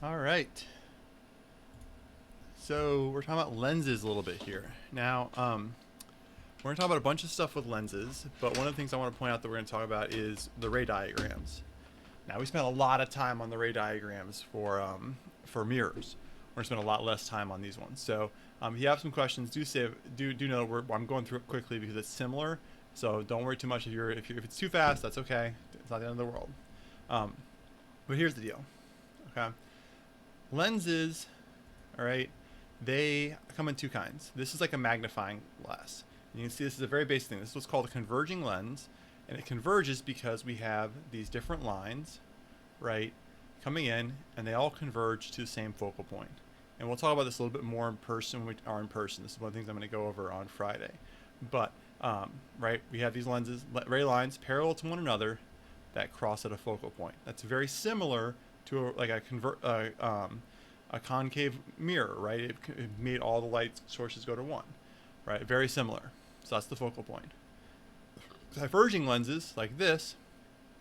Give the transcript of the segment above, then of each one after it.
All right. So we're talking about lenses a little bit here. Now, we're going to talk about a bunch of stuff with lenses, but one of the things I want to point out that we're going to talk about is the ray diagrams. Now, we spent a lot of time on the ray diagrams for mirrors. We're going to spend a lot less time on these ones. So, if you have some questions, do know I'm going through it quickly because it's similar. So don't worry too much if it's too fast. That's okay. It's not the end of the world. Um, but here's the deal. Okay, lenses. All right, they come in two kinds. This is like a magnifying glass. You can see this is a very basic thing. This is what's called a converging lens, and it converges because we have these different lines, right, coming in, and they all converge to the same focal point. And we'll talk about this a little bit more in person when we are in person. This is one of the things I'm going to go over on Friday. But right, we have these lenses, ray lines, parallel to one another, that cross at a focal point. That's very similar to a concave mirror, right? It made all the light sources go to one, right? Very similar. So that's the focal point. Diverging lenses like this,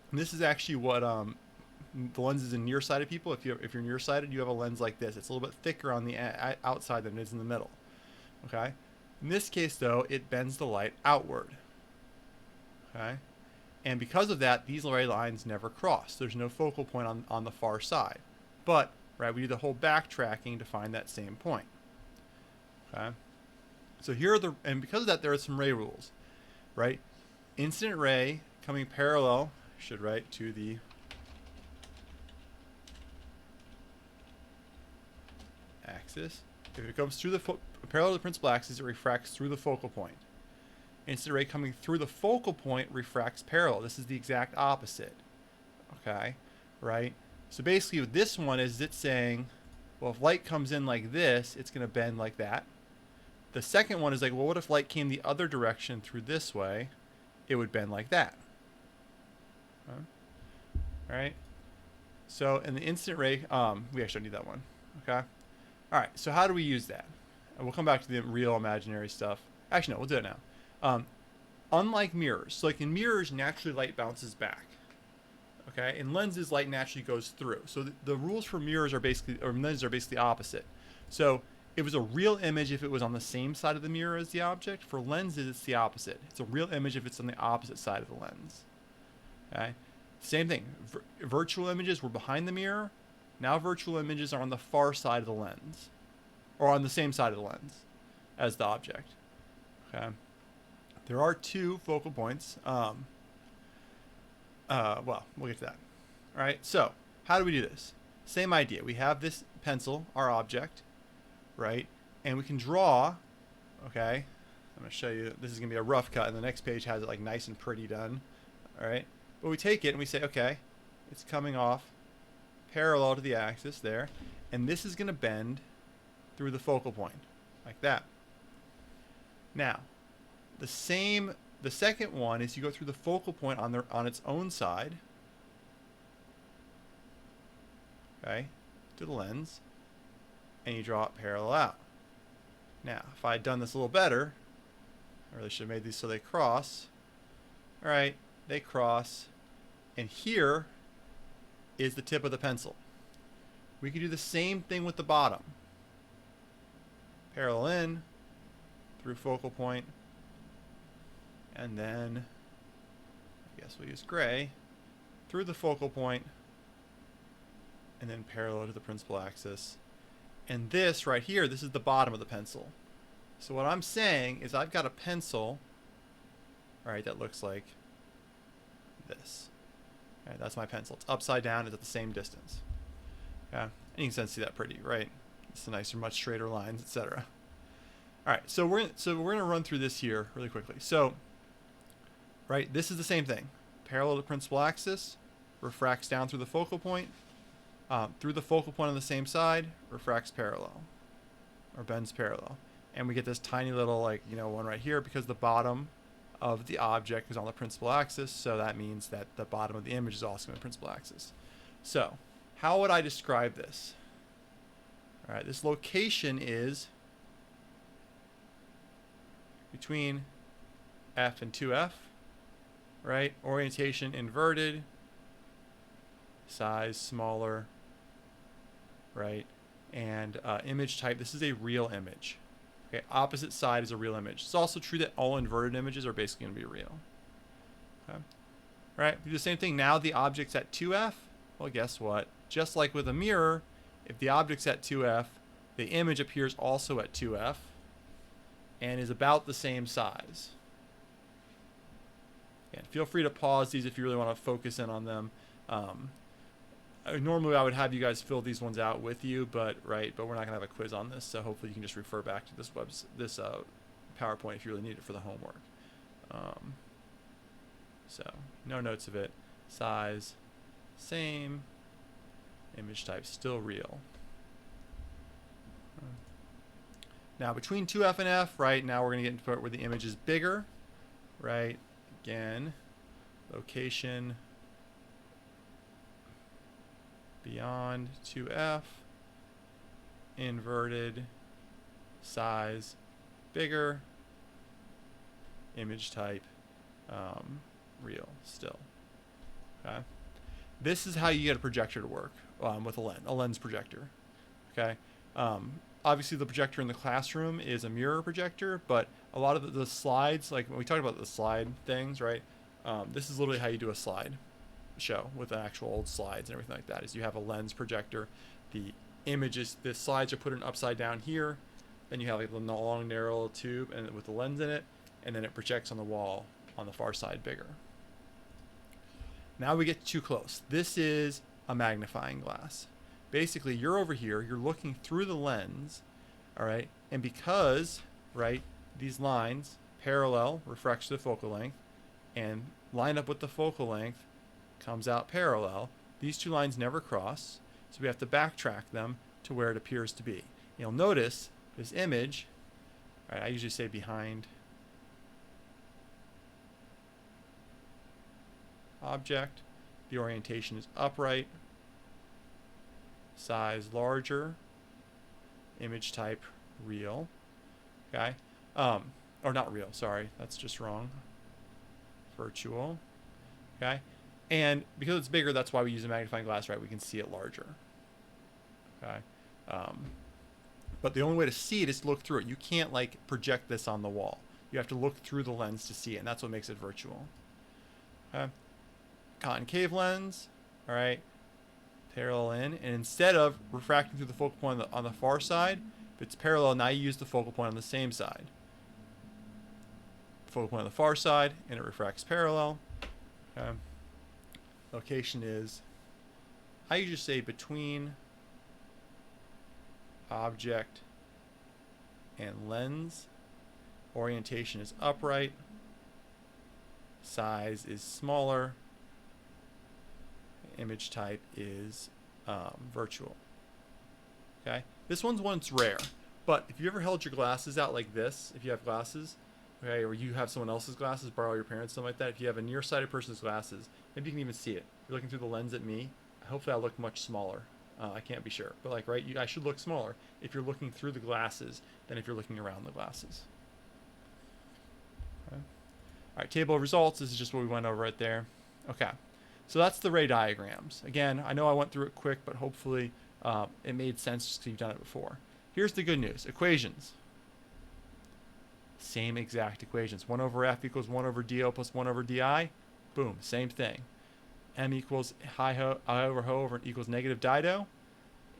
and this is actually what the lenses in nearsighted people. If you're nearsighted, you have a lens like this. It's a little bit thicker on the outside than it is in the middle. Okay. In this case, though, it bends the light outward. Okay. And because of that, these ray lines never cross. There's no focal point on the far side. But, right, we do the whole backtracking to find that same point. Okay? So here are and because of that, there are some ray rules, right? Incident ray coming parallel, to the axis. If it comes through parallel to the principal axis, it refracts through the focal point. Incident ray coming through the focal point refracts parallel. This is the exact opposite. Okay, right? So basically with this one is it's saying, well, if light comes in like this, it's going to bend like that. The second one is like, well, what if light came the other direction through this way? It would bend like that. Okay. All right. So in the incident ray, we actually don't need that one. Okay. All right. So how do we use that? And we'll come back to the real imaginary stuff. Actually, no, we'll do it now. Unlike mirrors, so like in mirrors, naturally light bounces back. Okay, in lenses, light naturally goes through. So the rules for mirrors are basically, or lenses are basically opposite. So it was a real image if it was on the same side of the mirror as the object. For lenses, it's the opposite. It's a real image if it's on the opposite side of the lens. Okay, same thing. Virtual images were behind the mirror. Now virtual images are on the far side of the lens, or on the same side of the lens as the object. Okay. There are two focal points. Well, we'll get to that. All right. So, how do we do this? Same idea. We have this pencil, our object, right? And we can draw. Okay. I'm going to show you. This is going to be a rough cut, and the next page has it like nice and pretty done. All right. But we take it and we say, okay, it's coming off parallel to the axis there, and this is going to bend through the focal point like that. Now, the second one is you go through the focal point on its own side, okay, to the lens, and you draw it parallel out. Now, if I had done this a little better, I really should have made these so they cross. All right, they cross, and here is the tip of the pencil. We could do the same thing with the bottom. Parallel in, through focal point, and then I guess we'll use gray through the focal point, and then parallel to the principal axis. And this right here, this is the bottom of the pencil. So what I'm saying is I've got a pencil, all right, that looks like this. All right, that's my pencil. It's upside down. It's at the same distance. Yeah, and you can see that pretty, right? It's the nicer, much straighter lines, etc. All right, so we're gonna run through this here really quickly. So, right, this is the same thing. Parallel to the principal axis, refracts down through the focal point. Through the focal point on the same side, refracts parallel, or bends parallel. And we get this tiny little, one right here because the bottom of the object is on the principal axis, so that means that the bottom of the image is also on the principal axis. So, how would I describe this? All right, this location is between F and 2F, right? Orientation inverted, size smaller, right? And image type, this is a real image. Okay, opposite side is a real image. It's also true that all inverted images are basically going to be real. Okay. All right, we do the same thing. Now the object's at 2f. Well, guess what? Just like with a mirror, if the object's at 2f, the image appears also at 2f and is about the same size. And feel free to pause these if you really want to focus in on them. Normally I would have you guys fill these ones out with you, but we're not going to have a quiz on this, so hopefully you can just refer back to this PowerPoint if you really need it for the homework. So no notes of it. Size, same. Image type, still real. Now between 2f and f, right, now we're going to get into the part where the image is bigger, right? Again, location beyond 2f, inverted, size bigger, image type real still. Okay, this is how you get a projector to work with a lens projector. Okay, obviously the projector in the classroom is a mirror projector, but a lot of the slides, like when we talked about the slide things, right? This is literally how you do a slide show with actual old slides and everything like that. Is you have a lens projector, the images, the slides are put in upside down here, then you have like a long narrow tube and with the lens in it, and then it projects on the wall on the far side bigger. Now we get too close. This is a magnifying glass. Basically, you're over here, you're looking through the lens, all right? And because, right, these lines parallel refracts to the focal length and line up with the focal length comes out parallel, these two lines never cross, so we have to backtrack them to where it appears to be. You'll notice this image, all right, I usually say behind object, the orientation is upright, size larger, image type real. Okay, or not real, sorry, that's just wrong, virtual. Okay, and because it's bigger, that's why we use a magnifying glass, right? We can see it larger. Okay, but the only way to see it is to look through it. You can't like project this on the wall. You have to look through the lens to see it, and that's what makes it virtual. Okay, concave lens, all right, parallel in, and instead of refracting through the focal point on the far side, if it's parallel, now you use the focal point on the same side. Focal point on the far side, and it refracts parallel. Okay. Location is, I usually say between object and lens. Orientation is upright. Size is smaller. Image type is virtual. Okay, this one's rare, but if you ever held your glasses out like this, if you have glasses, okay, or you have someone else's glasses, borrow your parents, something like that, if you have a nearsighted person's glasses, maybe you can even see it. If you're looking through the lens at me, hopefully I look much smaller. I can't be sure, but like, right, I should look smaller if you're looking through the glasses than if you're looking around the glasses. Okay. All right, table of results, this is just what we went over right there. Okay, so that's the ray diagrams. Again, I know I went through it quick, but hopefully it made sense just because you've done it before. Here's the good news. Equations. Same exact equations. 1 over f equals 1 over do plus 1 over di. Boom, same thing. M equals I over ho over equals negative dido.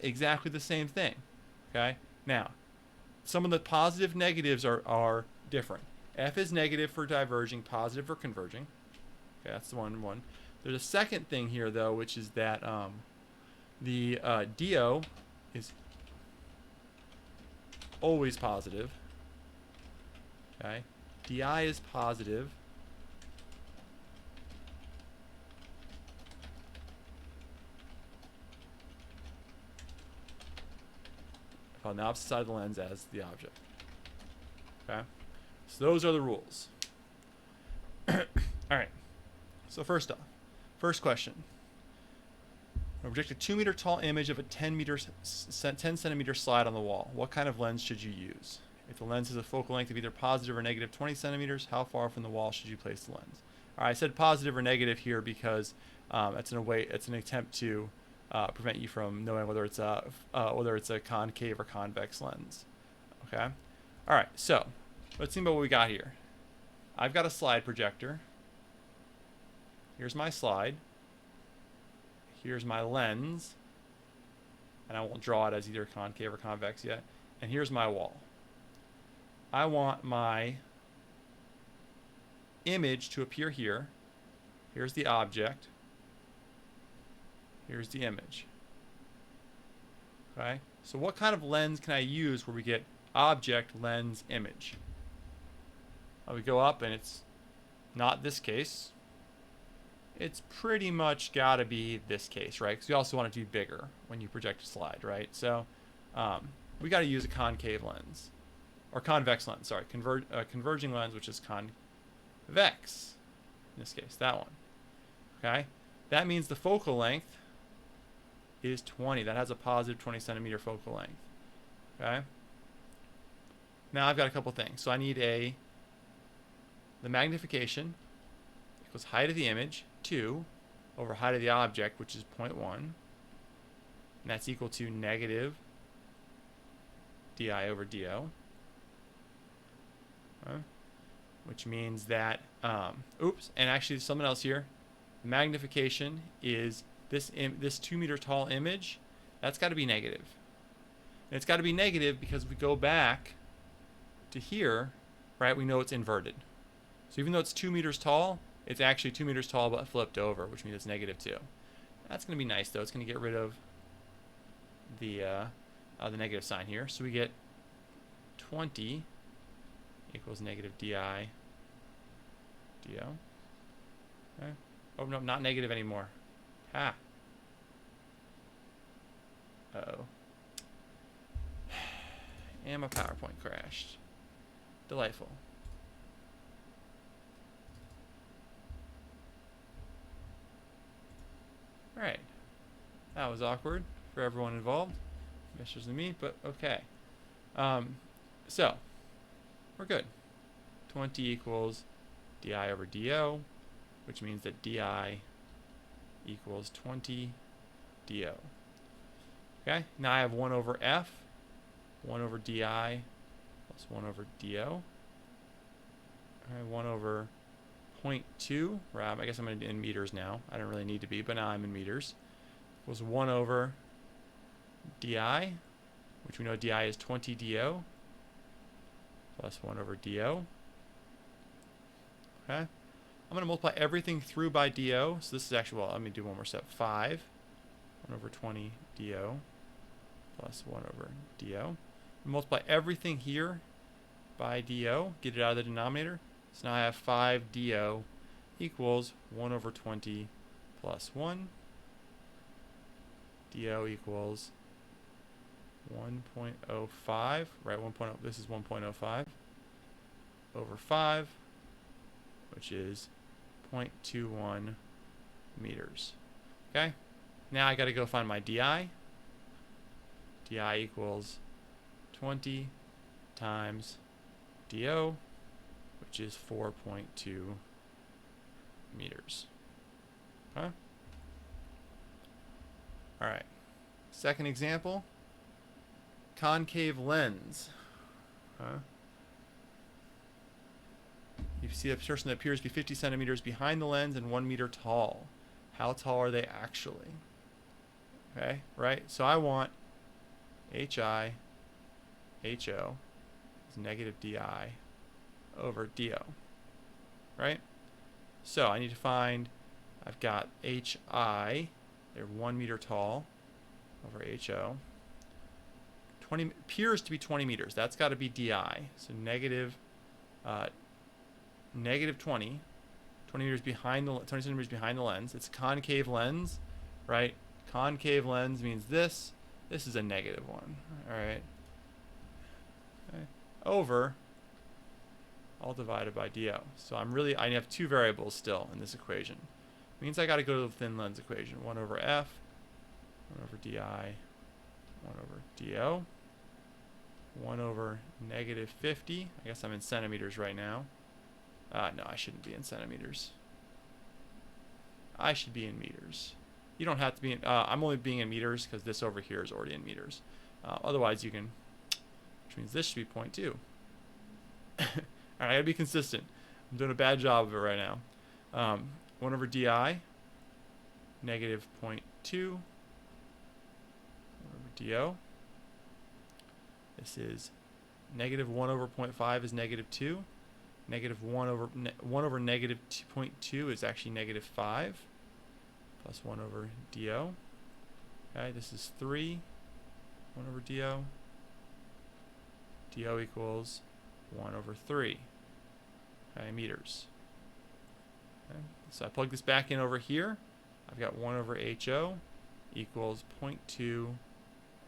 Exactly the same thing. Okay? Now, some of the positive negatives are different. F is negative for diverging, positive for converging. Okay, that's the one. There's a second thing here, though, which is that the do is always positive. Okay, di is positive. On the opposite side of the lens as the object. Okay, so those are the rules. All right. So first first question. I project a 2 meter tall image of a 10 centimeter slide on the wall. What kind of lens should you use? If the lens has a focal length of either positive or negative 20 centimeters, how far from the wall should you place the lens? All right, I said positive or negative here because it's an attempt to prevent you from knowing whether it's a concave or convex lens. Okay. All right. So let's think about what we got here. I've got a slide projector. Here's my slide. Here's my lens. And I won't draw it as either concave or convex yet. And here's my wall. I want my image to appear here. Here's the object. Here's the image. Okay? So what kind of lens can I use where we get object, lens, image? We go up and it's not this case. It's pretty much got to be this case, right? Because you also want it to be bigger when you project a slide, right? So we got to use a concave lens. Or convex lens, sorry. Converging lens, which is convex. In this case, that one. Okay? That means the focal length is 20. That has a positive 20 centimeter focal length. Okay? Now I've got a couple things. So I need the magnification equals height of the image, 2, over height of the object, which is 0.1. And that's equal to negative di over do. Okay? Which means that, oops, and actually something else here. Magnification is this 2 meter tall image. That's got to be negative. And it's got to be negative because if we go back to here, right, we know it's inverted. So even though it's 2 meters tall, it's actually 2 meters tall but flipped over, which means it's negative 2. That's going to be nice, though. It's going to get rid of the negative sign here. So we get 20 equals negative di do. Okay. Oh, no, not negative anymore. Ha. Uh-oh. And my PowerPoint crashed. Delightful. Alright. That was awkward for everyone involved. Especially me, but okay. So, we're good. 20 equals di over do, which means that di equals 20 do. Okay, now I have 1 over f, 1 over di plus 1 over do. All right, 1 over 0.2, right, I guess I'm in meters now. I don't really need to be, but now I'm in meters. Was 1 over di, which we know di is 20 do, plus 1 over do. Okay, I'm going to multiply everything through by do. So this is actually, well, let me do one more step. 5, 1 over 20 do, plus 1 over do. Multiply everything here by do, get it out of the denominator. So now I have 5 do equals 1 over 20 plus 1. Do equals 1.05, right? 1.0, this is 1.05 over 5, which is 0.21 meters. Okay? Now I got to go find my di. Di equals 20 times do, which is 4.2 meters. Okay? All right. Second example, concave lens. You see a person that appears to be 50 centimeters behind the lens and 1 meter tall. How tall are they actually? Okay, right? So I want hi, ho is negative di over do. Right? So I need to find, I've got hi, they're 1 meter tall, over ho. 20 appears to be 20 meters. That's got to be di. So negative 20 meters behind the 20 centimeters behind the lens. It's a concave lens, right? Concave lens means this is a negative one. All right. Okay. Over all divided by do. So I have 2 variables still in this equation. Means I got to go to the thin lens equation. 1 over f, 1 over di, 1 over do. 1 over negative 50. I guess I'm in centimeters right now. No, I shouldn't be in centimeters. I should be in meters. You don't have to be in, I'm only being in meters because this over here is already in meters. Otherwise you can, which means this should be 0.2. Alright, I gotta be consistent. I'm doing a bad job of it right now. 1 over di, negative 0.2, 1 over do. This is negative 1 over 0.5 is negative 2. Negative 1 over negative 2.2 is actually negative 5. Plus 1 over do. Okay, this is 3. 1 over do. Do equals 1 over 3. Okay, meters. Okay, so I plug this back in over here. I've got 1 over ho equals 0.2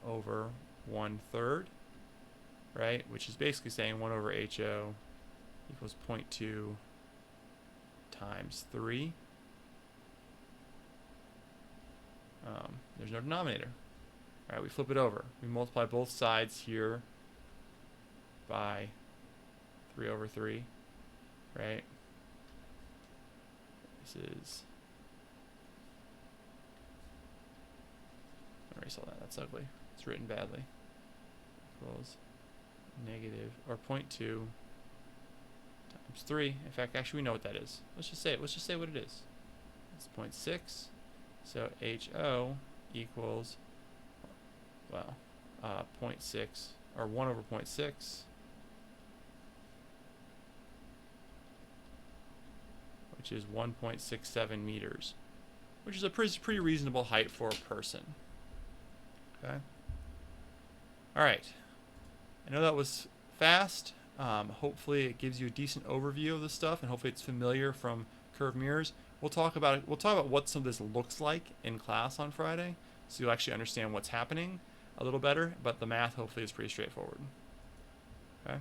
over 1/3, right? Which is basically saying 1 over ho equals 0.2 times 3. There's no denominator. All right, we flip it over. We multiply both sides here by 3 over 3, right? This is, erase all that, that's ugly. It's written badly. Equals negative, or 0.2 times 3. In fact, actually we know what that is. Let's just say it. Let's just say what it is. It's 0.6. So HO equals, well, 0.6, or 1 over 0.6, which is 1.67 meters, which is a pretty reasonable height for a person. Okay. All right. I know that was fast. Hopefully it gives you a decent overview of the stuff, and hopefully it's familiar from curved mirrors. We'll talk about it. We'll talk about what some of this looks like in class on Friday, so you'll actually understand what's happening a little better. But the math hopefully is pretty straightforward. Okay.